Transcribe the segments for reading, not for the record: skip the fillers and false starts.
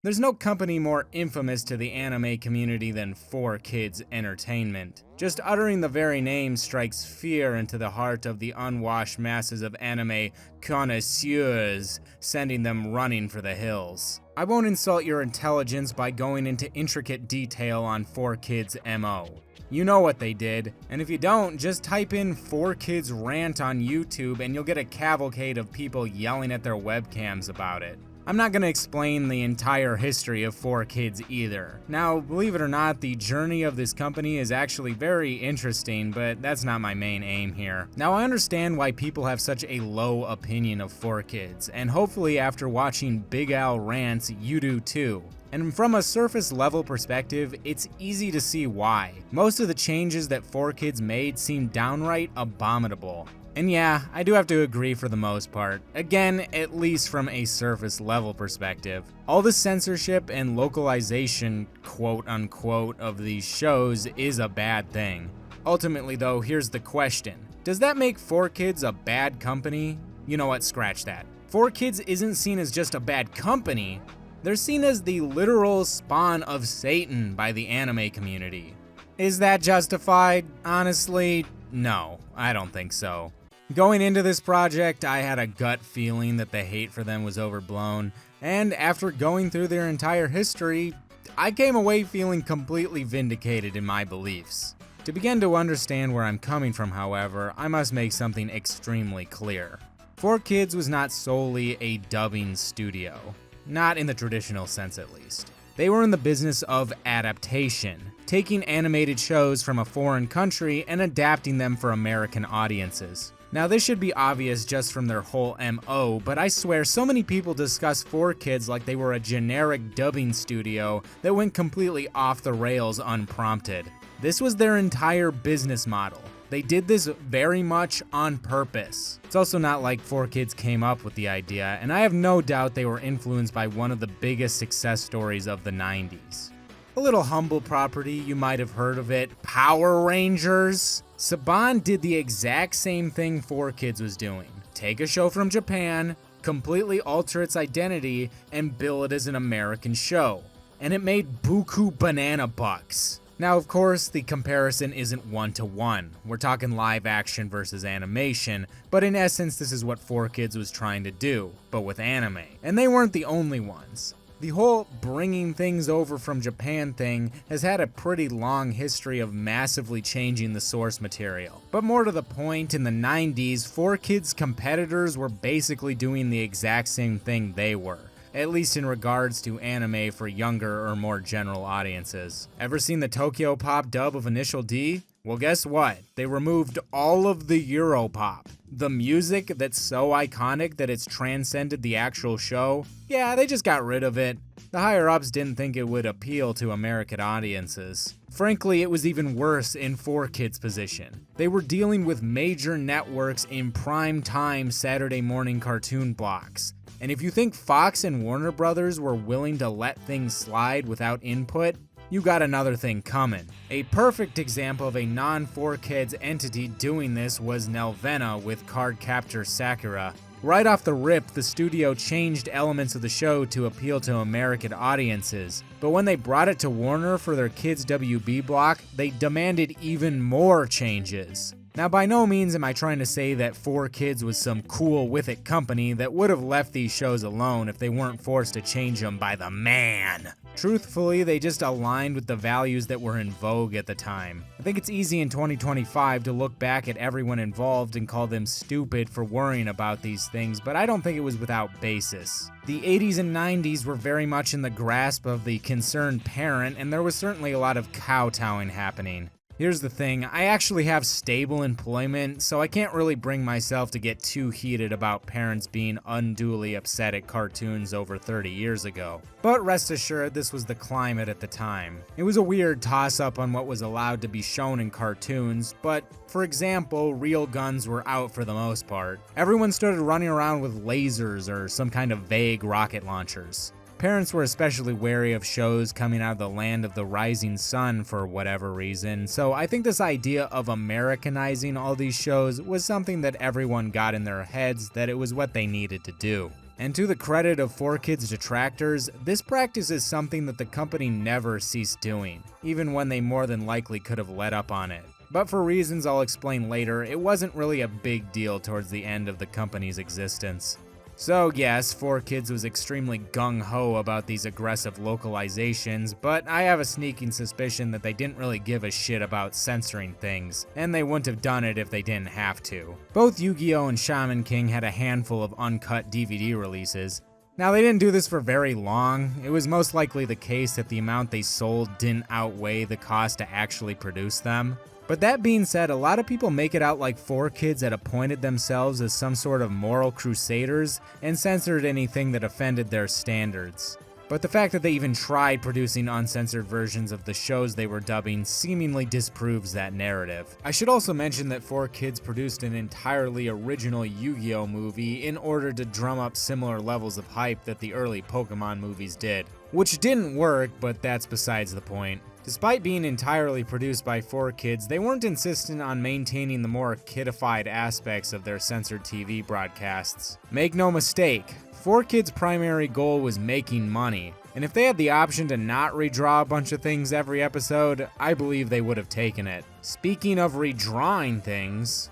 There's no company more infamous to the anime community than 4Kids Entertainment. Just uttering the very name strikes fear into the heart of the unwashed masses of anime connoisseurs, sending them running for the hills. I won't insult your intelligence by going into intricate detail on 4Kids MO. You know what they did, and if you don't, just type in 4Kids rant on YouTube and you'll get a cavalcade of people yelling at their webcams about it. I'm not going to explain the entire history of 4Kids either. Now, believe it or not, the journey of this company is actually very interesting, but that's not my main aim here. Now, I understand why people have such a low opinion of 4Kids, and hopefully after watching Big Al rants, you do too. And from a surface level perspective, it's easy to see why. Most of the changes that 4Kids made seem downright abominable. And yeah, I do have to agree for the most part. Again, at least from a surface level perspective. All the censorship and localization, quote unquote, of these shows is a bad thing. Ultimately though, here's the question. Does that make 4Kids a bad company? You know what, scratch that. 4Kids isn't seen as just a bad company, they're seen as the literal spawn of Satan by the anime community. Is that justified? Honestly, no, I don't think so. Going into this project, I had a gut feeling that the hate for them was overblown, and after going through their entire history, I came away feeling completely vindicated in my beliefs. To begin to understand where I'm coming from, however, I must make something extremely clear. 4Kids was not solely a dubbing studio. Not in the traditional sense, at least. They were in the business of adaptation, taking animated shows from a foreign country and adapting them for American audiences. Now, this should be obvious just from their whole MO, but I swear so many people discuss 4Kids like they were a generic dubbing studio that went completely off the rails unprompted. This was their entire business model. They did this very much on purpose. It's also not like 4Kids came up with the idea, and I have no doubt they were influenced by one of the biggest success stories of the 90s. A little humble property, you might have heard of it, Power Rangers. Saban did the exact same thing 4Kids was doing. Take a show from Japan, completely alter its identity, and bill it as an American show. And it made buku banana bucks. Now, of course, the comparison isn't one-to-one. We're talking live action versus animation, but in essence, this is what 4Kids was trying to do, but with anime. And they weren't the only ones. The whole bringing things over from Japan thing has had a pretty long history of massively changing the source material. But more to the point, in the 90s, 4Kids competitors were basically doing the exact same thing they were. At least in regards to anime for younger or more general audiences. Ever seen the Tokyo Pop dub of Initial D? Well, guess what? They removed all of the Europop. The music that's so iconic that it's transcended the actual show, yeah, they just got rid of it. The higher-ups didn't think it would appeal to American audiences. Frankly, it was even worse in 4Kids' position. They were dealing with major networks in prime time Saturday morning cartoon blocks. And if you think Fox and Warner Brothers were willing to let things slide without input, you got another thing coming. A perfect example of a non-4Kids entity doing this was Nelvana with Cardcaptor Sakura. Right off the rip, the studio changed elements of the show to appeal to American audiences, but when they brought it to Warner for their Kids WB block, they demanded even more changes. Now, by no means am I trying to say that 4Kids was some cool with it company that would have left these shows alone if they weren't forced to change them by the man. Truthfully, they just aligned with the values that were in vogue at the time. I think it's easy in 2025 to look back at everyone involved and call them stupid for worrying about these things, but I don't think it was without basis. The 80s and 90s were very much in the grasp of the concerned parent, and there was certainly a lot of kowtowing happening. Here's the thing, I actually have stable employment, so I can't really bring myself to get too heated about parents being unduly upset at cartoons over 30 years ago. But rest assured, this was the climate at the time. It was a weird toss-up on what was allowed to be shown in cartoons, but for example, real guns were out for the most part. Everyone started running around with lasers or some kind of vague rocket launchers. Parents were especially wary of shows coming out of the land of the rising sun for whatever reason, so I think this idea of Americanizing all these shows was something that everyone got in their heads that it was what they needed to do. And to the credit of 4Kids detractors, this practice is something that the company never ceased doing, even when they more than likely could have let up on it. But for reasons I'll explain later, it wasn't really a big deal towards the end of the company's existence. So yes, 4Kids was extremely gung-ho about these aggressive localizations, but I have a sneaking suspicion that they didn't really give a shit about censoring things, and they wouldn't have done it if they didn't have to. Both Yu-Gi-Oh! And Shaman King had a handful of uncut DVD releases. Now, they didn't do this for very long. It was most likely the case that the amount they sold didn't outweigh the cost to actually produce them. But that being said, a lot of people make it out like 4Kids had appointed themselves as some sort of moral crusaders and censored anything that offended their standards. But the fact that they even tried producing uncensored versions of the shows they were dubbing seemingly disproves that narrative. I should also mention that 4Kids produced an entirely original Yu-Gi-Oh! Movie in order to drum up similar levels of hype that the early Pokemon movies did. Which didn't work, but that's besides the point. Despite being entirely produced by 4Kids, they weren't insistent on maintaining the more kidified aspects of their censored TV broadcasts. Make no mistake, 4Kids' primary goal was making money, and if they had the option to not redraw a bunch of things every episode, I believe they would have taken it. Speaking of redrawing things,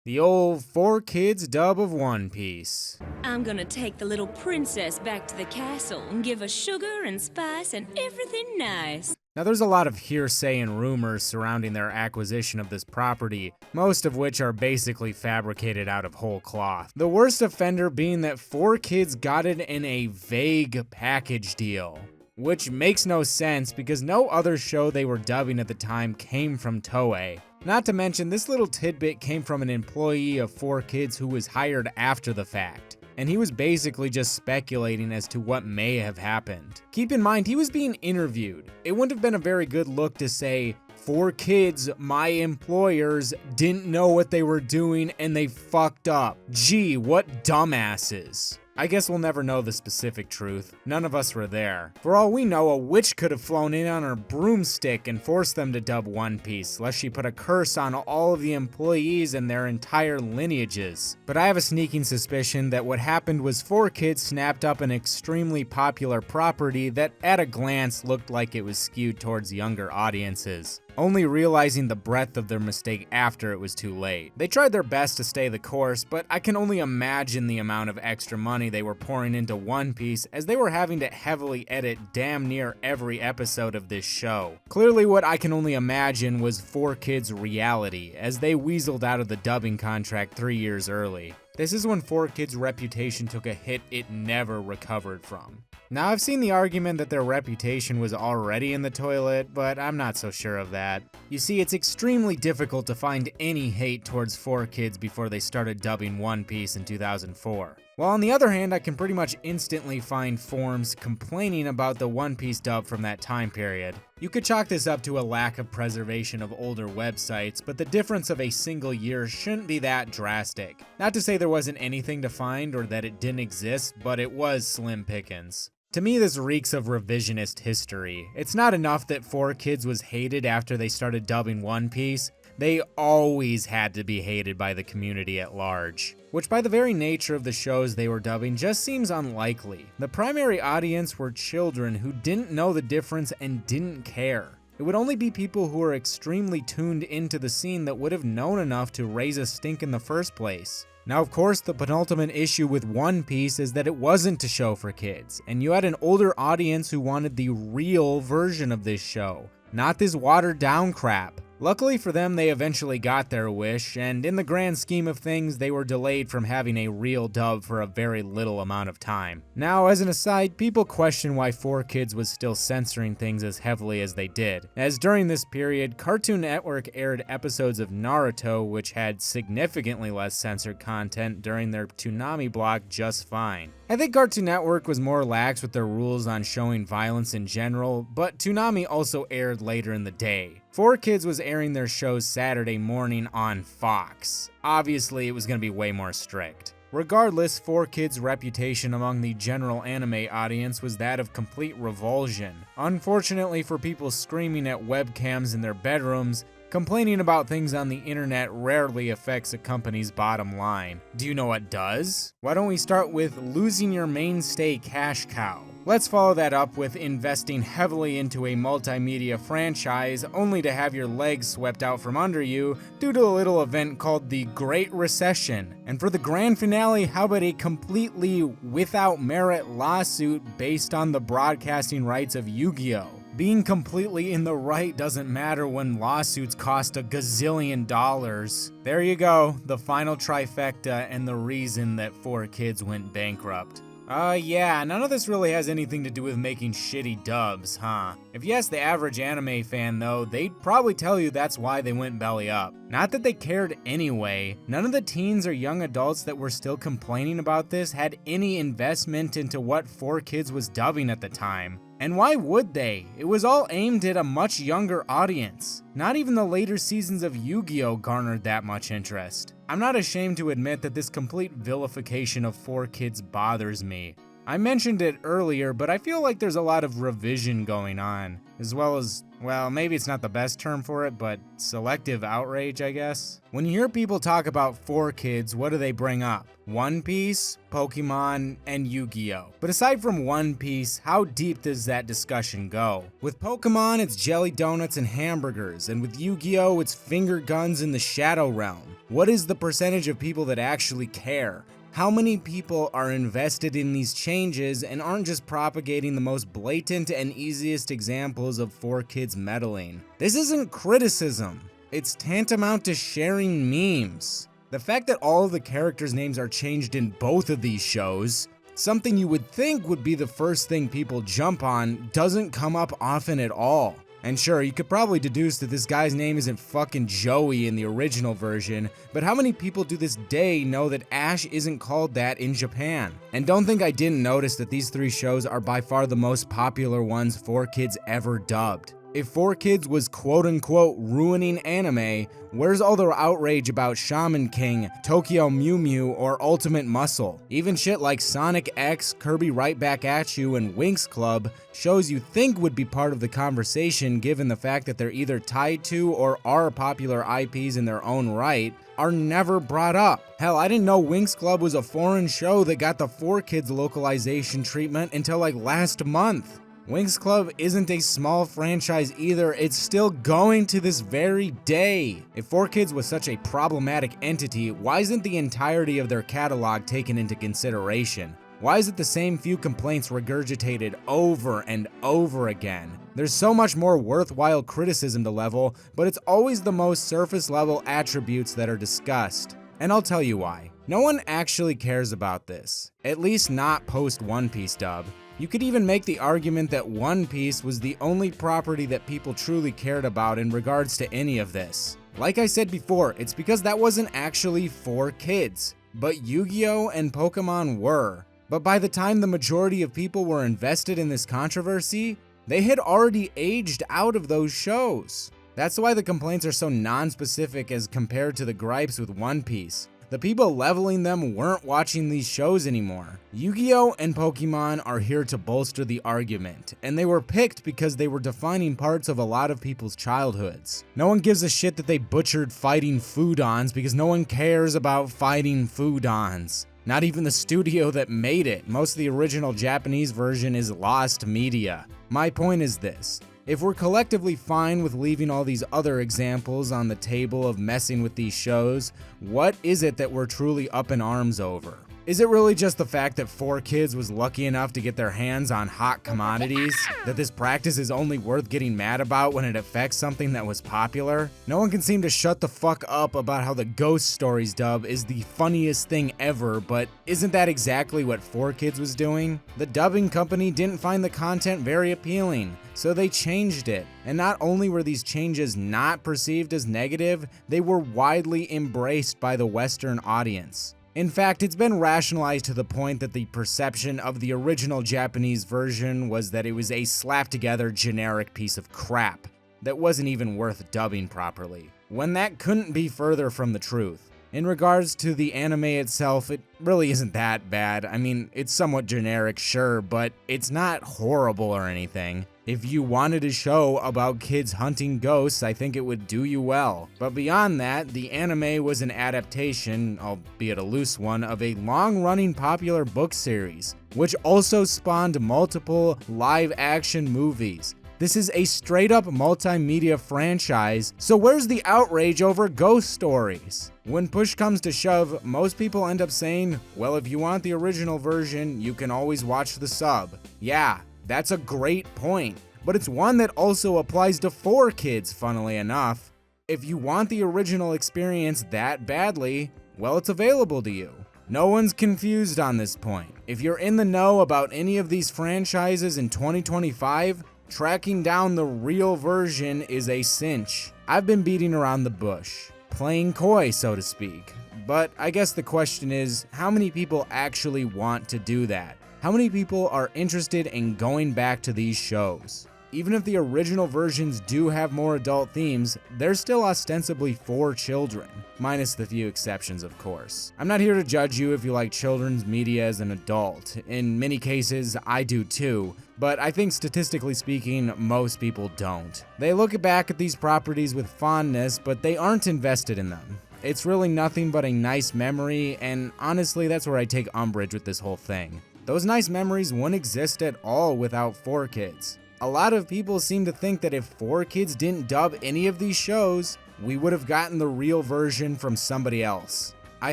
the old 4Kids dub of One Piece. I'm gonna take the little princess back to the castle and give her sugar and spice and everything nice. Now, there's a lot of hearsay and rumors surrounding their acquisition of this property, most of which are basically fabricated out of whole cloth. The worst offender being that 4Kids got it in a vague package deal, which makes no sense because no other show they were dubbing at the time came from Toei. Not to mention, this little tidbit came from an employee of 4Kids who was hired after the fact, and he was basically just speculating as to what may have happened. Keep in mind, he was being interviewed. It wouldn't have been a very good look to say, 4Kids, my employers, didn't know what they were doing and they fucked up. Gee, what dumbasses. I guess we'll never know the specific truth. None of us were there. For all we know, a witch could have flown in on her broomstick and forced them to dub One Piece, lest she put a curse on all of the employees and their entire lineages. But I have a sneaking suspicion that what happened was 4Kids snapped up an extremely popular property that at a glance looked like it was skewed towards younger audiences, only realizing the breadth of their mistake after it was too late. They tried their best to stay the course, but I can only imagine the amount of extra money they were pouring into One Piece as they were having to heavily edit damn near every episode of this show. Clearly what I can only imagine was 4Kids' reality as they weaseled out of the dubbing contract 3 years early. This is when 4Kids' reputation took a hit it never recovered from. Now, I've seen the argument that their reputation was already in the toilet, but I'm not so sure of that. You see, it's extremely difficult to find any hate towards 4Kids before they started dubbing One Piece in 2004. While on the other hand, I can pretty much instantly find forums complaining about the One Piece dub from that time period. You could chalk this up to a lack of preservation of older websites, but the difference of a single year shouldn't be that drastic. Not to say there wasn't anything to find or that it didn't exist, but it was slim pickings. To me, this reeks of revisionist history. It's not enough that 4Kids was hated after they started dubbing One Piece. They always had to be hated by the community at large, which by the very nature of the shows they were dubbing just seems unlikely. The primary audience were children who didn't know the difference and didn't care. It would only be people who were extremely tuned into the scene that would have known enough to raise a stink in the first place. Now, of course, the penultimate issue with One Piece is that it wasn't a show for kids, and you had an older audience who wanted the real version of this show, not this watered down crap. Luckily for them, they eventually got their wish, and in the grand scheme of things, they were delayed from having a real dub for a very little amount of time. Now, as an aside, people question why 4Kids was still censoring things as heavily as they did, as during this period, Cartoon Network aired episodes of Naruto which had significantly less censored content during their Toonami block just fine. I think Cartoon Network was more lax with their rules on showing violence in general, but Toonami also aired later in the day. 4Kids was airing their shows Saturday morning on Fox. Obviously, it was going to be way more strict. Regardless, 4Kids' reputation among the general anime audience was that of complete revulsion. Unfortunately for people screaming at webcams in their bedrooms, complaining about things on the internet rarely affects a company's bottom line. Do you know what does? Why don't we start with losing your mainstay cash cow? Let's follow that up with investing heavily into a multimedia franchise only to have your legs swept out from under you due to a little event called the Great Recession. And for the grand finale, how about a completely without merit lawsuit based on the broadcasting rights of Yu-Gi-Oh! Being completely in the right doesn't matter when lawsuits cost $1 gazillion. There you go, the final trifecta and the reason that 4Kids went bankrupt. Yeah, none of this really has anything to do with making shitty dubs, huh? If you ask the average anime fan though, they'd probably tell you that's why they went belly up. Not that they cared anyway, none of the teens or young adults that were still complaining about this had any investment into what 4Kids was dubbing at the time. And why would they? It was all aimed at a much younger audience. Not even the later seasons of Yu-Gi-Oh! Garnered that much interest. I'm not ashamed to admit that this complete vilification of 4Kids bothers me. I mentioned it earlier, but I feel like there's a lot of revision going on, as well as, well, maybe it's not the best term for it, but selective outrage, I guess. When you hear people talk about 4Kids, what do they bring up? One Piece, Pokemon, and Yu-Gi-Oh! But aside from One Piece, how deep does that discussion go? With Pokemon, it's jelly donuts and hamburgers, and with Yu-Gi-Oh! It's finger guns in the Shadow Realm. What is the percentage of people that actually care? How many people are invested in these changes and aren't just propagating the most blatant and easiest examples of 4Kids meddling? This isn't criticism. It's tantamount to sharing memes. The fact that all of the characters' names are changed in both of these shows, something you would think would be the first thing people jump on, doesn't come up often at all. And sure, you could probably deduce that this guy's name isn't fucking Joey in the original version, but how many people to this day know that Ash isn't called that in Japan? And don't think I didn't notice that these 3 shows are by far the most popular ones 4Kids ever dubbed. If 4Kids was quote-unquote ruining anime, where's all the outrage about Shaman King, Tokyo Mew Mew, or Ultimate Muscle? Even shit like Sonic X, Kirby Right Back At You, and Winx Club, shows you think would be part of the conversation given the fact that they're either tied to or are popular IPs in their own right, are never brought up. Hell, I didn't know Winx Club was a foreign show that got the 4Kids localization treatment until like last month. Winx Club isn't a small franchise either, it's still going to this very day. If 4Kids was such a problematic entity, why isn't the entirety of their catalog taken into consideration? Why is it the same few complaints regurgitated over and over again? There's so much more worthwhile criticism to level, but it's always the most surface level attributes that are discussed. And I'll tell you why. No one actually cares about this, at least not post One Piece dub. You could even make the argument that One Piece was the only property that people truly cared about in regards to any of this. Like I said before, it's because that wasn't actually 4Kids, but Yu-Gi-Oh! And Pokemon were. But by the time the majority of people were invested in this controversy, they had already aged out of those shows. That's why the complaints are so non-specific as compared to the gripes with One Piece. The people leveling them weren't watching these shows anymore. Yu-Gi-Oh! And Pokemon are here to bolster the argument, and they were picked because they were defining parts of a lot of people's childhoods. No one gives a shit that they butchered fighting foodons because no one cares about fighting foodons. Not even the studio that made it. Most of the original Japanese version is lost media. My point is this. If we're collectively fine with leaving all these other examples on the table of messing with these shows, what is it that we're truly up in arms over? Is it really just the fact that 4Kids was lucky enough to get their hands on hot commodities? That this practice is only worth getting mad about when it affects something that was popular? No one can seem to shut the fuck up about how the Ghost Stories dub is the funniest thing ever, but isn't that exactly what 4Kids was doing? The dubbing company didn't find the content very appealing, so they changed it. And not only were these changes not perceived as negative, they were widely embraced by the Western audience. In fact, it's been rationalized to the point that the perception of the original Japanese version was that it was a slapped-together generic piece of crap that wasn't even worth dubbing properly, when that couldn't be further from the truth. In regards to the anime itself, it really isn't that bad. I mean, it's somewhat generic, sure, but it's not horrible or anything. If you wanted a show about kids hunting ghosts, I think it would do you well. But beyond that, the anime was an adaptation, albeit a loose one, of a long-running popular book series, which also spawned multiple live-action movies. This is a straight-up multimedia franchise, so where's the outrage over ghost stories? When push comes to shove, most people end up saying, well, if you want the original version, you can always watch the sub. Yeah, that's a great point, but it's one that also applies to 4Kids, funnily enough. If you want the original experience that badly, well, it's available to you. No one's confused on this point. If you're in the know about any of these franchises in 2025, tracking down the real version is a cinch. I've been beating around the bush, playing coy, so to speak. But I guess the question is, how many people actually want to do that? How many people are interested in going back to these shows? Even if the original versions do have more adult themes, they're still ostensibly for children, minus the few exceptions, of course. I'm not here to judge you if you like children's media as an adult. In many cases, I do too, but I think statistically speaking, most people don't. They look back at these properties with fondness, but they aren't invested in them. It's really nothing but a nice memory, and honestly, that's where I take umbrage with this whole thing. Those nice memories wouldn't exist at all without 4Kids. A lot of people seem to think that if 4Kids didn't dub any of these shows, we would have gotten the real version from somebody else. I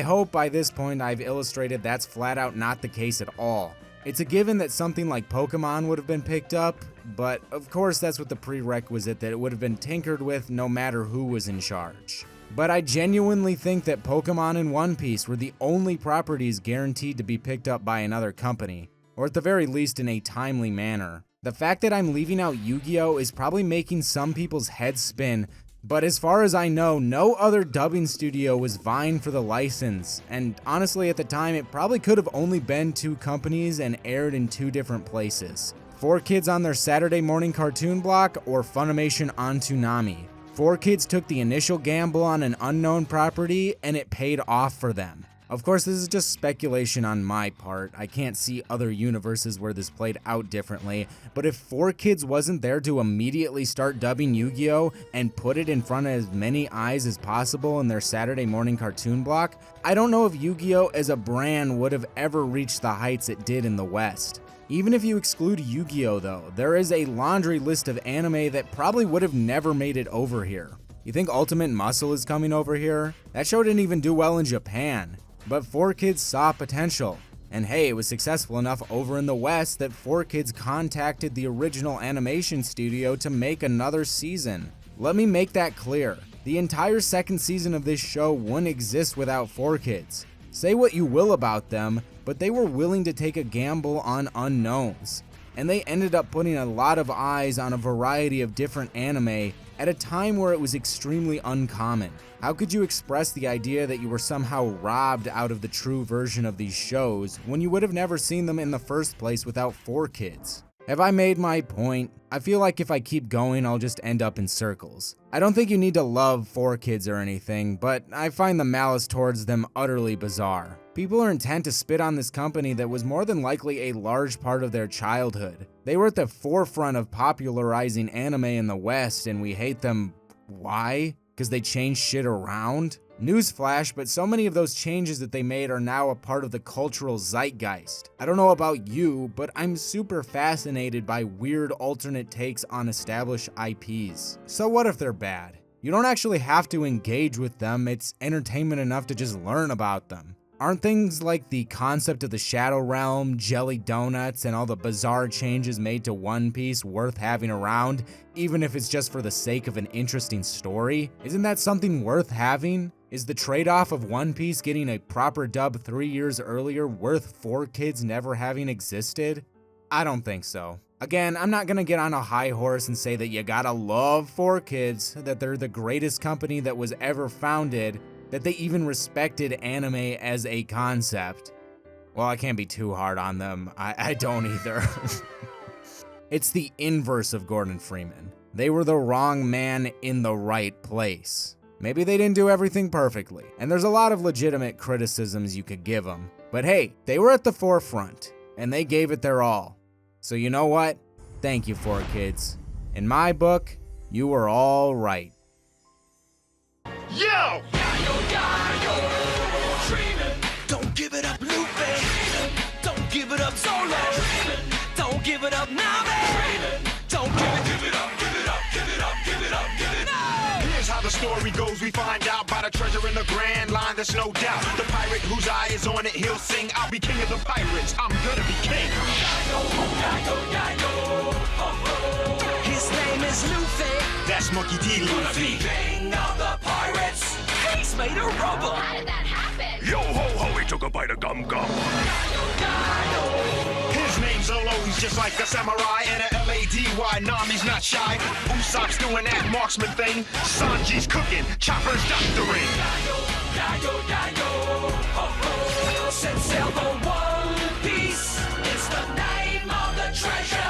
hope by this point I've illustrated that's flat out not the case at all. It's a given that something like Pokemon would have been picked up, but of course that's with the prerequisite that it would have been tinkered with no matter who was in charge. But I genuinely think that Pokemon and One Piece were the only properties guaranteed to be picked up by another company, or at the very least in a timely manner. The fact that I'm leaving out Yu-Gi-Oh! Is probably making some people's heads spin, but as far as I know, no other dubbing studio was vying for the license, and honestly at the time it probably could have only been 2 companies and aired in 2 different places. 4Kids on their Saturday morning cartoon block, or Funimation on Toonami. 4Kids took the initial gamble on an unknown property, and it paid off for them. Of course, this is just speculation on my part. I can't see other universes where this played out differently, but if 4Kids wasn't there to immediately start dubbing Yu-Gi-Oh! And put it in front of as many eyes as possible in their Saturday morning cartoon block, I don't know if Yu-Gi-Oh! As a brand would have ever reached the heights it did in the West. Even if you exclude Yu-Gi-Oh! Though, there is a laundry list of anime that probably would have never made it over here. You think Ultimate Muscle is coming over here? That show didn't even do well in Japan. But 4Kids saw potential, and hey, it was successful enough over in the West that 4Kids contacted the original animation studio to make another season. Let me make that clear. The entire second season of this show wouldn't exist without 4Kids. Say what you will about them, but they were willing to take a gamble on unknowns. And they ended up putting a lot of eyes on a variety of different anime at a time where it was extremely uncommon. How could you express the idea that you were somehow robbed out of the true version of these shows when you would have never seen them in the first place without 4Kids? Have I made my point? I feel like if I keep going, I'll just end up in circles. I don't think you need to love 4Kids or anything, but I find the malice towards them utterly bizarre. People are intent to spit on this company that was more than likely a large part of their childhood. They were at the forefront of popularizing anime in the West, and we hate them. Why? Because they changed shit around? Newsflash, but so many of those changes that they made are now a part of the cultural zeitgeist. I don't know about you, but I'm super fascinated by weird alternate takes on established IPs. So what if they're bad? You don't actually have to engage with them, it's entertainment enough to just learn about them. Aren't things like the concept of the Shadow Realm, jelly donuts, and all the bizarre changes made to One Piece worth having around, even if it's just for the sake of an interesting story? Isn't that something worth having? Is the trade-off of One Piece getting a proper dub 3 years earlier worth 4Kids never having existed? I don't think so. Again, I'm not gonna get on a high horse and say that you gotta love 4Kids, that they're the greatest company that was ever founded, that they even respected anime as a concept. Well, I can't be too hard on them. I don't either. It's the inverse of Gordon Freeman. They were the wrong man in the right place. Maybe they didn't do everything perfectly, and there's a lot of legitimate criticisms you could give them. But hey, they were at the forefront, and they gave it their all. So you know what? Thank you, 4Kids. In my book, you were all right. Yo! Don't give it up, Lupe. Don't give it up, Solo. Don't give it up, Nami. Don't give it up, give it up, give it up, give it up, give it up. Here's how the story goes. We find out about a treasure in the Grand Line. There's no doubt. The pirate whose eye is on it, he'll sing. I'll be king of the pirates. I'm gonna be king. His name is Luffy. That's Monkey D. Luffy. King of the pirates. He's made of rubber. How did that happen? Yo ho ho, he took a bite of gum gum. His name's Zolo, he's just like a samurai and a Lady. Nami's not shy. Usopp's doing that marksman thing. Sanji's cooking, Chopper's doctoring. Set sail for One Piece. It's the name of the treasure.